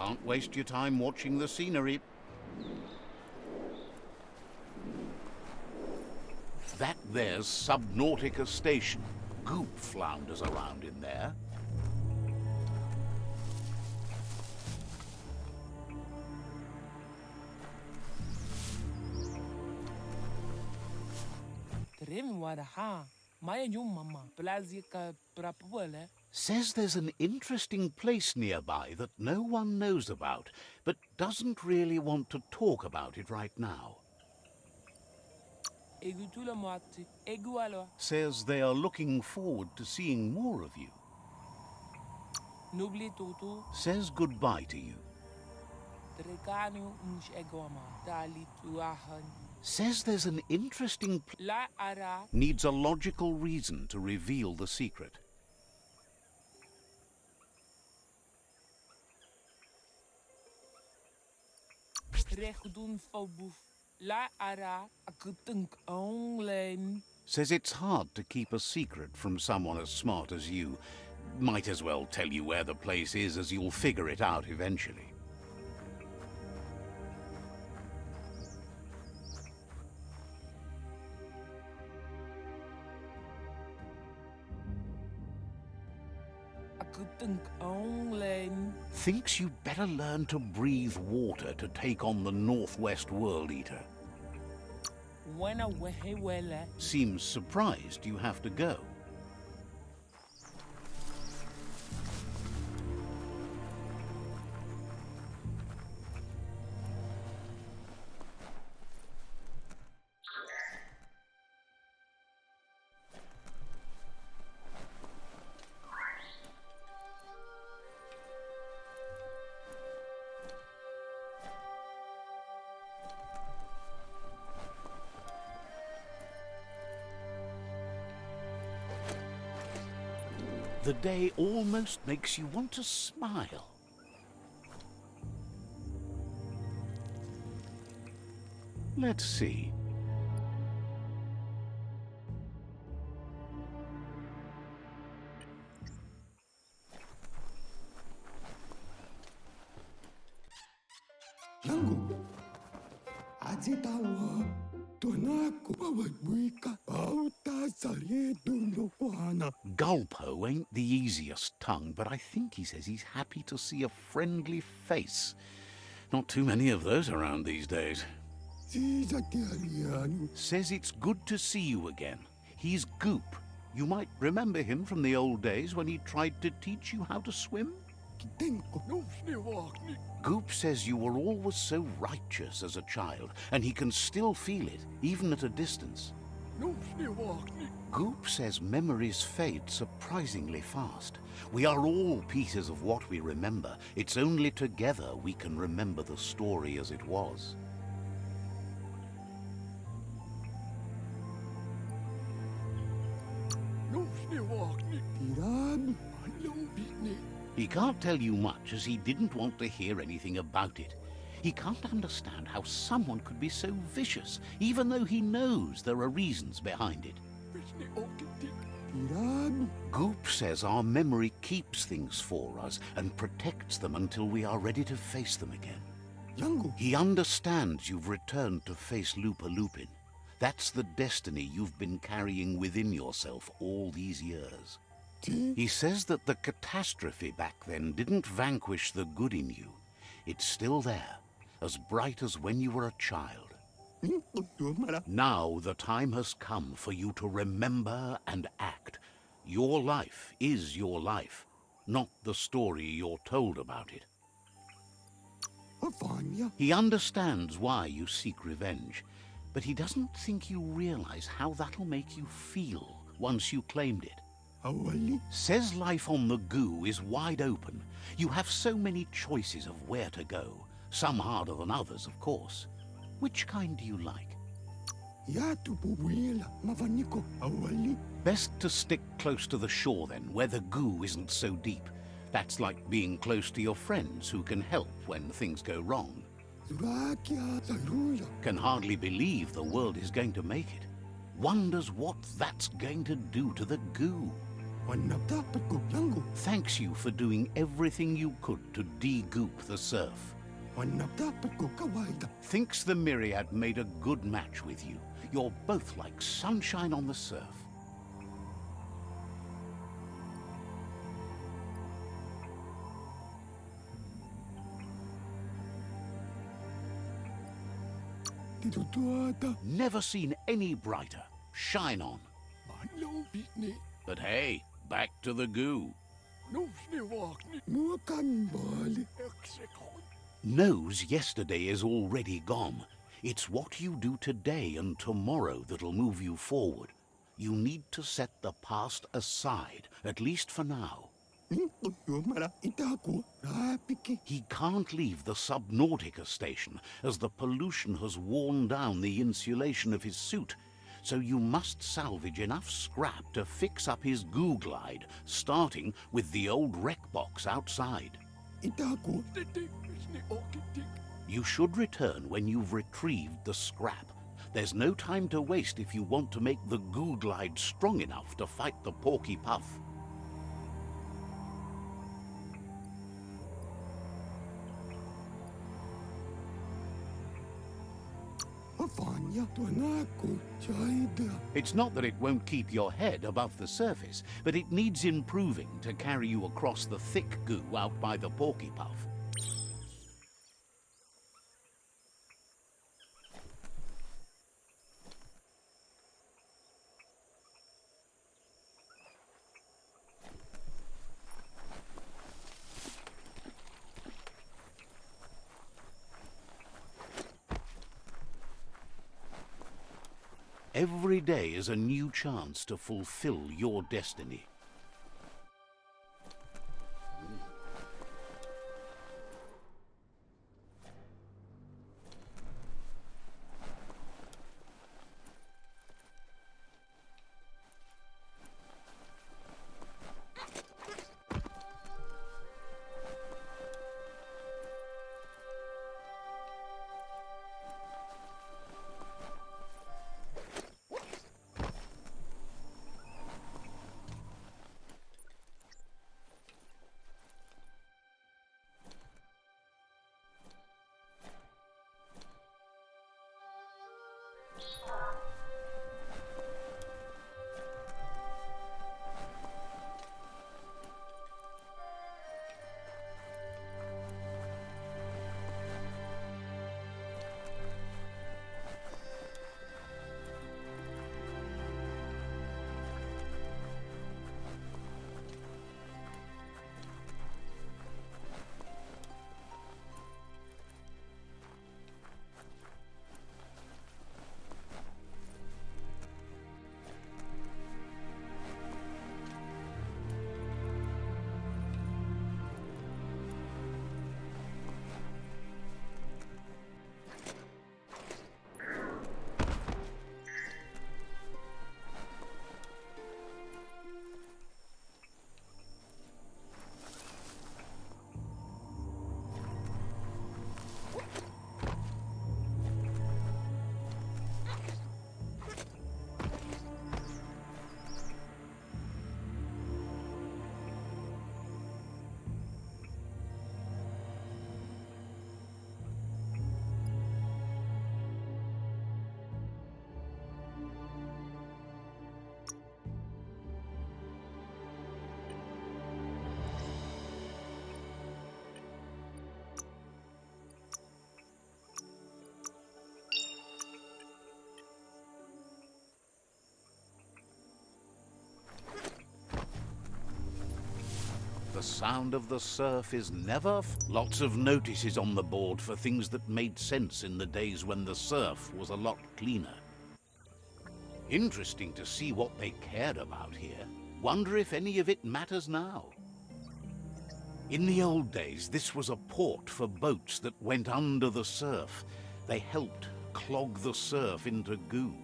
Can't waste your time watching the scenery. That there's Subnautica Station. Goop flounders around in there. Says there's an interesting place nearby that no one knows about, but doesn't really want to talk about it right now. Says they are looking forward to seeing more of you. Says goodbye to you. Says there's an interesting needs a logical reason to reveal the secret. Says it's hard to keep a secret from someone as smart as you. Might as well tell you where the place is, as you'll figure it out eventually. Thinks you'd better learn to breathe water to take on the Northwest World Eater. Seems surprised you have to go. The day almost makes you want to smile. Let's see. Gulpo ain't the easiest tongue, but I think he says he's happy to see a friendly face. Not too many of those around these days. Says it's good to see you again. He's Goop. You might remember him from the old days when he tried to teach you how to swim. Goop says you were always so righteous as a child, and he can still feel it, even at a distance. Goop says memories fade surprisingly fast. We are all pieces of what we remember. It's only together we can remember the story as it was. He can't tell you much, as he didn't want to hear anything about it. He can't understand how someone could be so vicious, even though he knows there are reasons behind it. Goop says our memory keeps things for us and protects them until we are ready to face them again. He understands you've returned to face Lupa Lupin. That's the destiny you've been carrying within yourself all these years. He says that the catastrophe back then didn't vanquish the good in you. It's still there, as bright as when you were a child. Now the time has come for you to remember and act. Your life is your life, not the story you're told about it. He understands why you seek revenge, but he doesn't think you realize how that'll make you feel once you claimed it. Says life on the goo is wide open. You have so many choices of where to go, some harder than others, of course. Which kind do you like? Best to stick close to the shore then, where the goo isn't so deep. That's like being close to your friends who can help when things go wrong. Can hardly believe the world is going to make it. Wonders what that's going to do to the goo. Thanks you for doing everything you could to de-goop the surf. Thinks the Myriad made a good match with you. You're both like sunshine on the surf. Never seen any brighter. Shine on. But hey, back to the goo. Knows yesterday is already gone. It's what you do today and tomorrow that'll move you forward. You need to set the past aside, at least for now. He can't leave the Subnautica station, as the pollution has worn down the insulation of his suit. So you must salvage enough scrap to fix up his goo glide, starting with the old wreck box outside. You should return when you've retrieved the scrap. There's no time to waste if you want to make the goo glide strong enough to fight the Porky Puff. It's not that it won't keep your head above the surface, but it needs improving to carry you across the thick goo out by the Porky Puff. Every day is a new chance to fulfill your destiny. The sound of the surf is never... Lots of notices on the board for things that made sense in the days when the surf was a lot cleaner. Interesting to see what they cared about here. Wonder if any of it matters now. In the old days, this was a port for boats that went under the surf. They helped clog the surf into goo.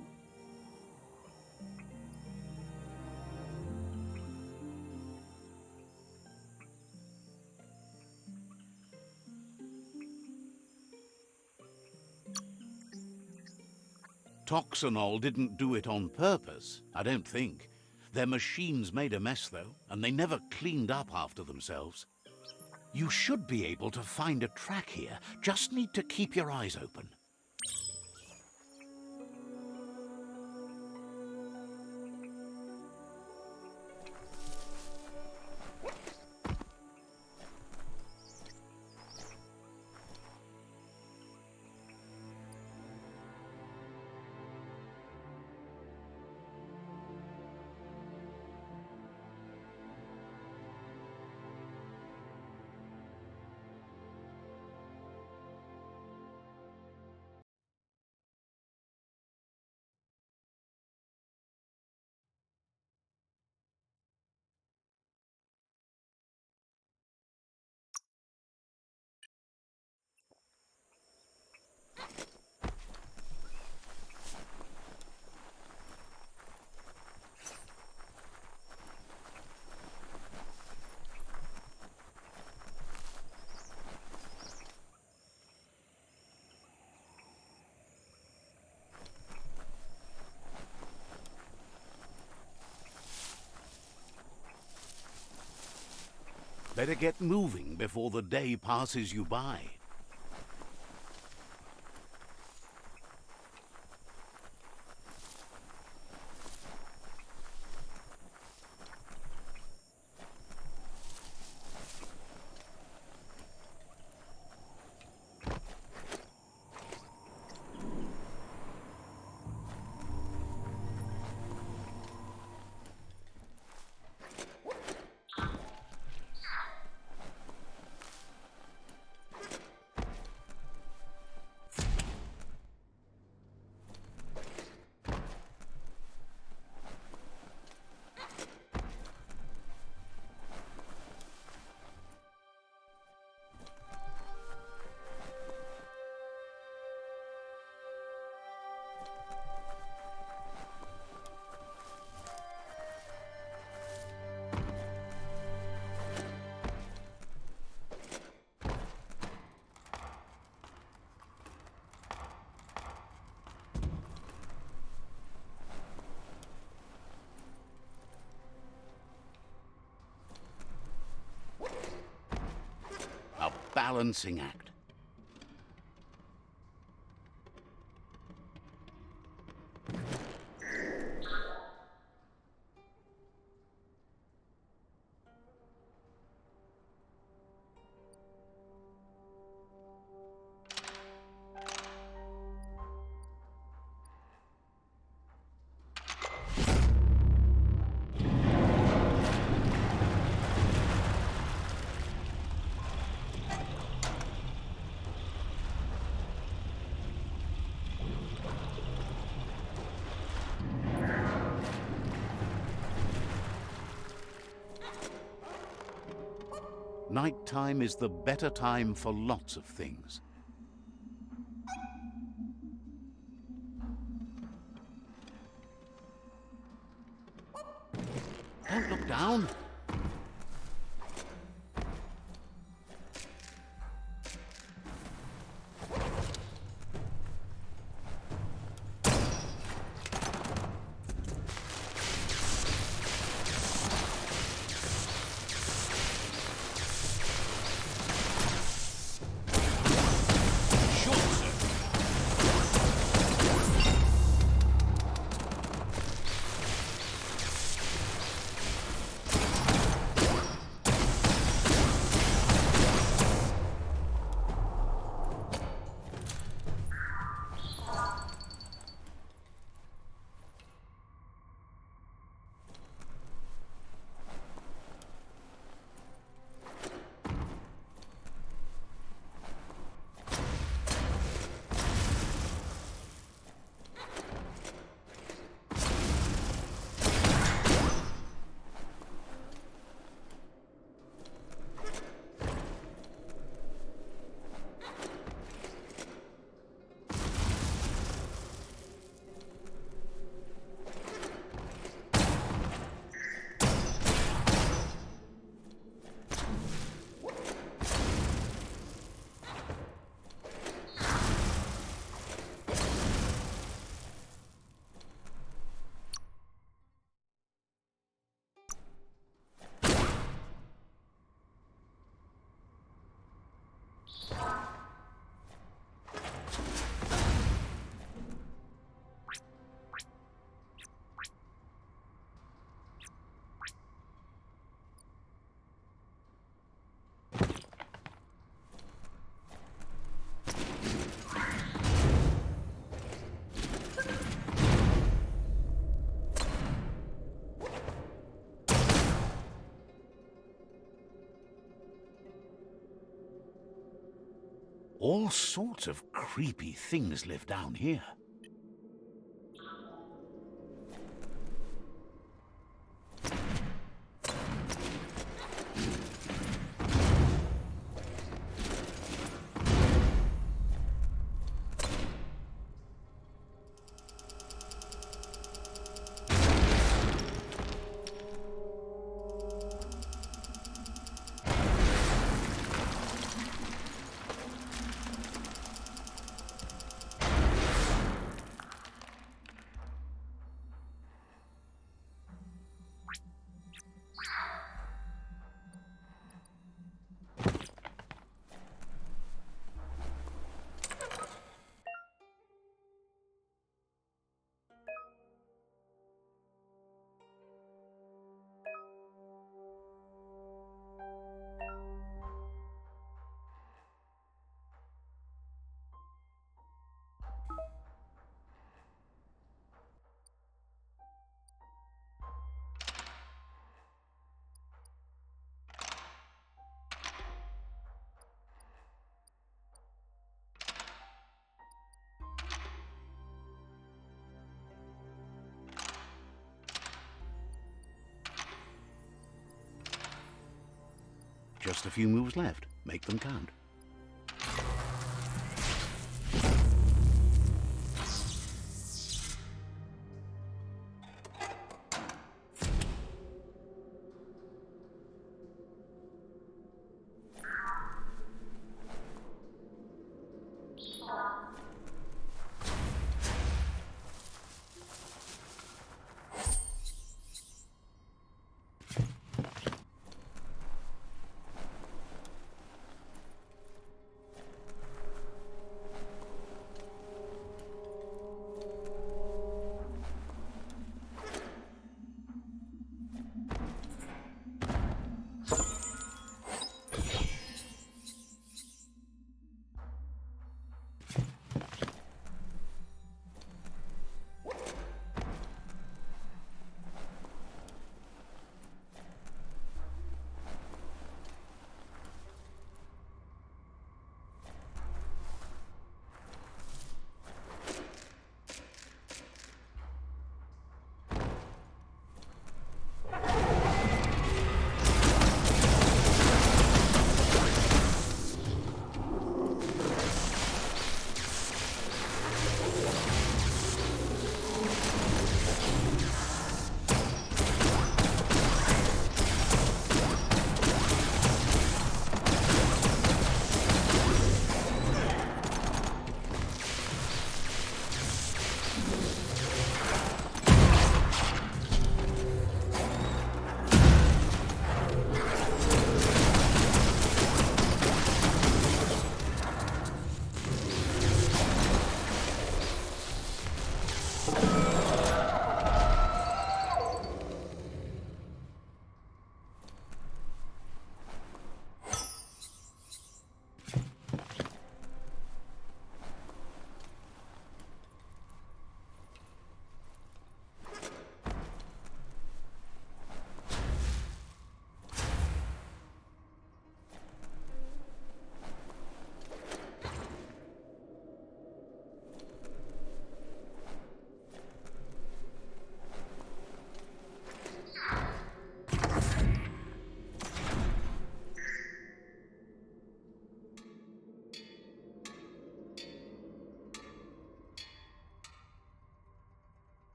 Toxanol didn't do it on purpose, I don't think. Their machines made a mess, though, and they never cleaned up after themselves. You should be able to find a track here. Just need to keep your eyes open. Better get moving before the day passes you by. A balancing act. Nighttime is the better time for lots of things. Don't look down. All sorts of creepy things live down here. Just a few moves left. Make them count.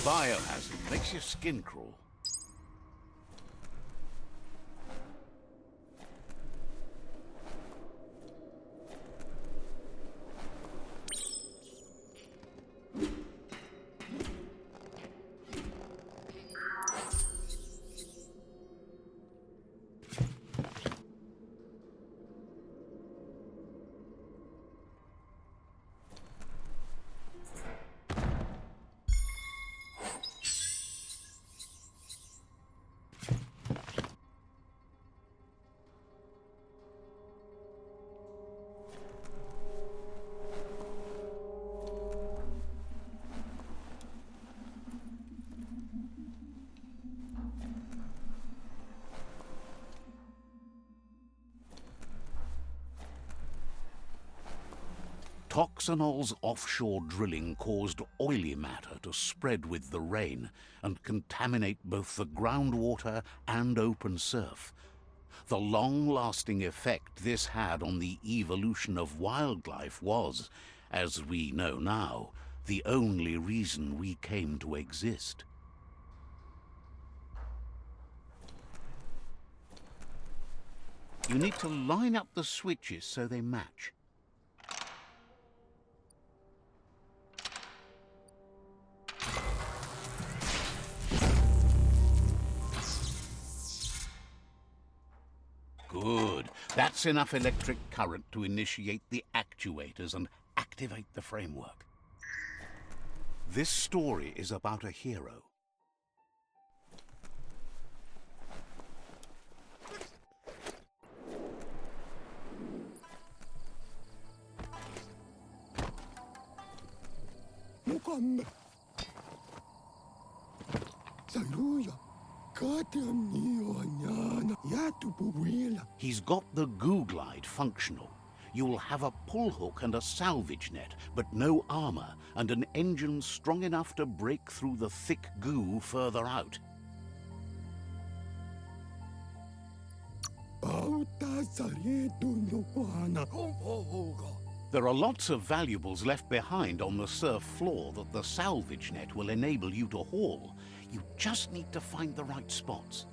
Biohazard makes your skin crawl. Toxanol's offshore drilling caused oily matter to spread with the rain and contaminate both the groundwater and open surf. The long-lasting effect this had on the evolution of wildlife was, as we know now, the only reason we came to exist. You need to line up the switches so they match. Good. That's enough electric current to initiate the actuators and activate the framework. This story is about a hero. He's got the goo glide functional. You'll have a pull hook and a salvage net, but no armor, and an engine strong enough to break through the thick goo further out. There are lots of valuables left behind on the surf floor that the salvage net will enable you to haul. You just need to find the right spots.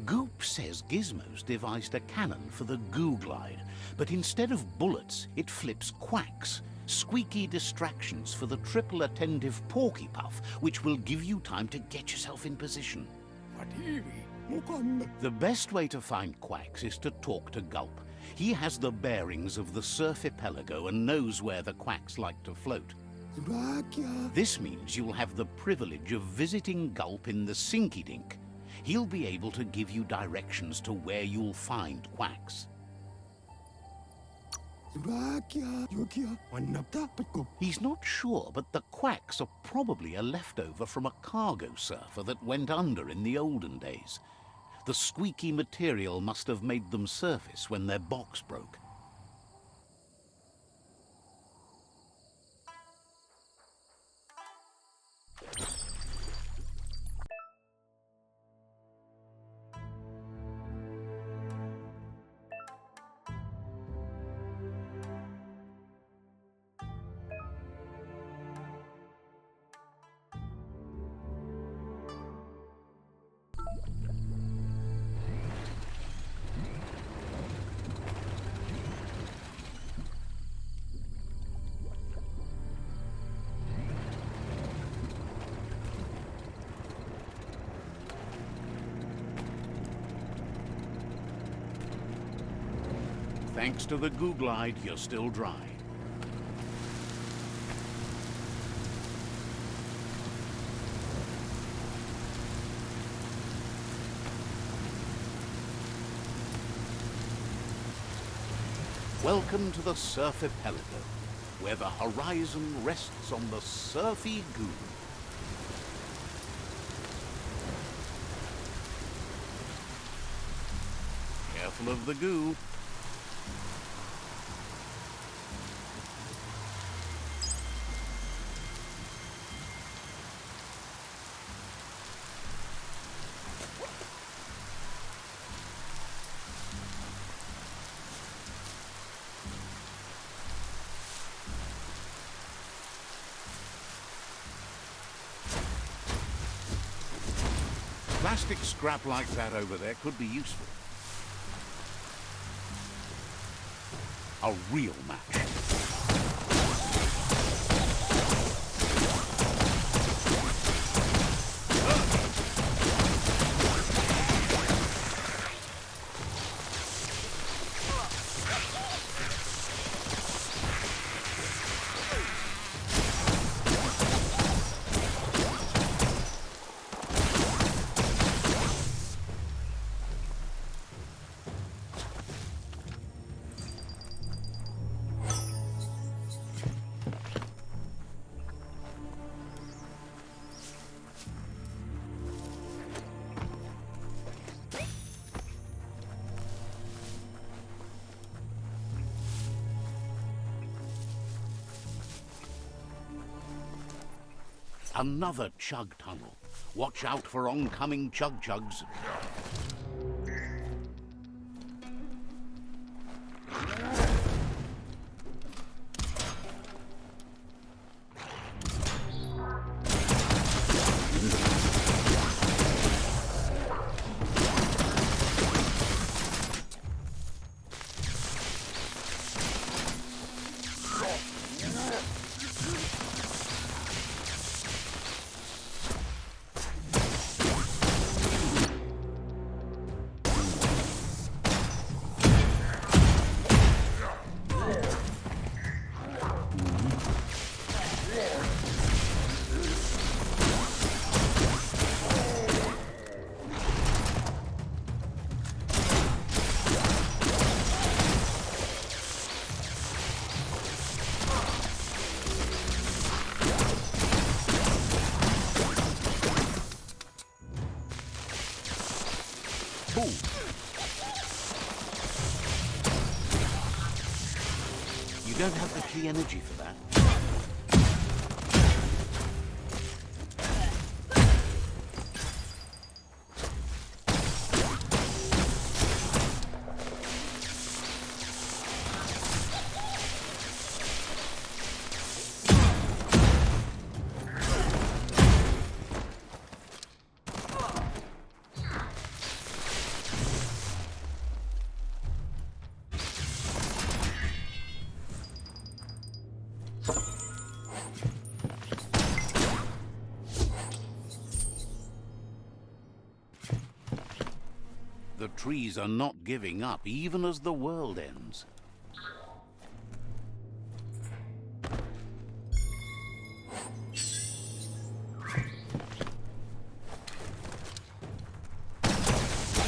Goop says Gizmo's devised a cannon for the goo glide, but instead of bullets, it flips quacks, squeaky distractions for the triple attentive porky puff, which will give you time to get yourself in position. The best way to find quacks is to talk to Gulp. He has the bearings of the surf archipelago and knows where the quacks like to float. This means you'll have the privilege of visiting Gulp in the Sinky Dink. He'll be able to give you directions to where you'll find quacks. He's not sure, but the quacks are probably a leftover from a cargo surfer that went under in the olden days. The squeaky material must have made them surface when their box broke. Thanks to the goo glide, you're still dry. Welcome to the surf archipelago, where the horizon rests on the surfy goo. Careful of the goo. Plastic scrap like that over there could be useful. A real match. Another chug tunnel. Watch out for oncoming chug-chugs. You don't have the key energy for that. The trees are not giving up, even as the world ends.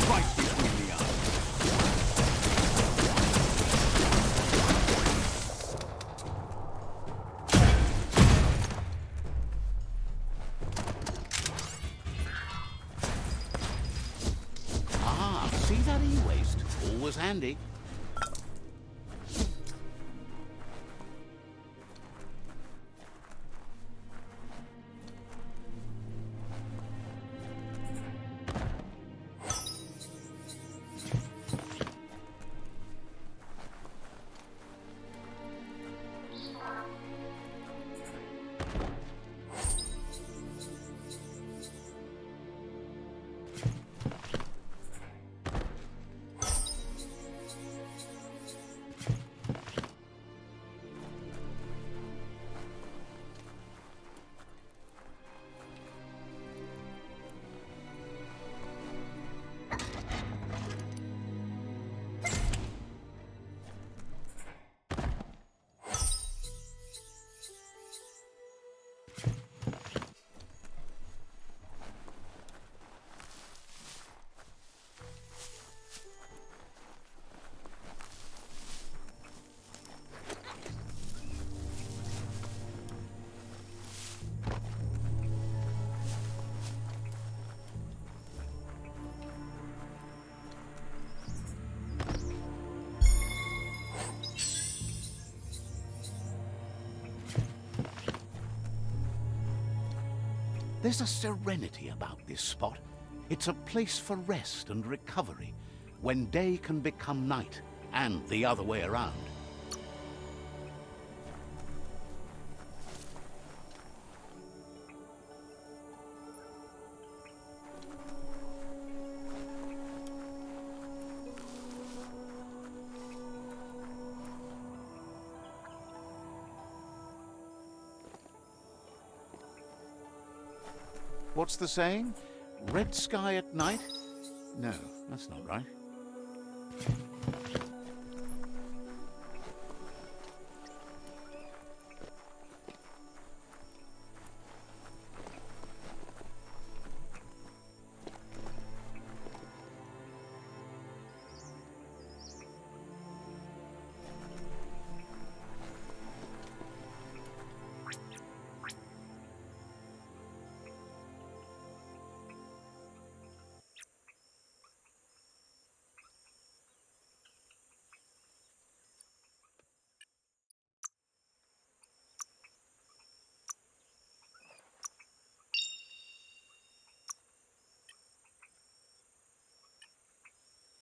Right between the eyes. See that e-waste? Always handy. There's a serenity about this spot. It's a place for rest and recovery, when day can become night, and the other way around. What's the saying? Red sky at night? No, that's not right.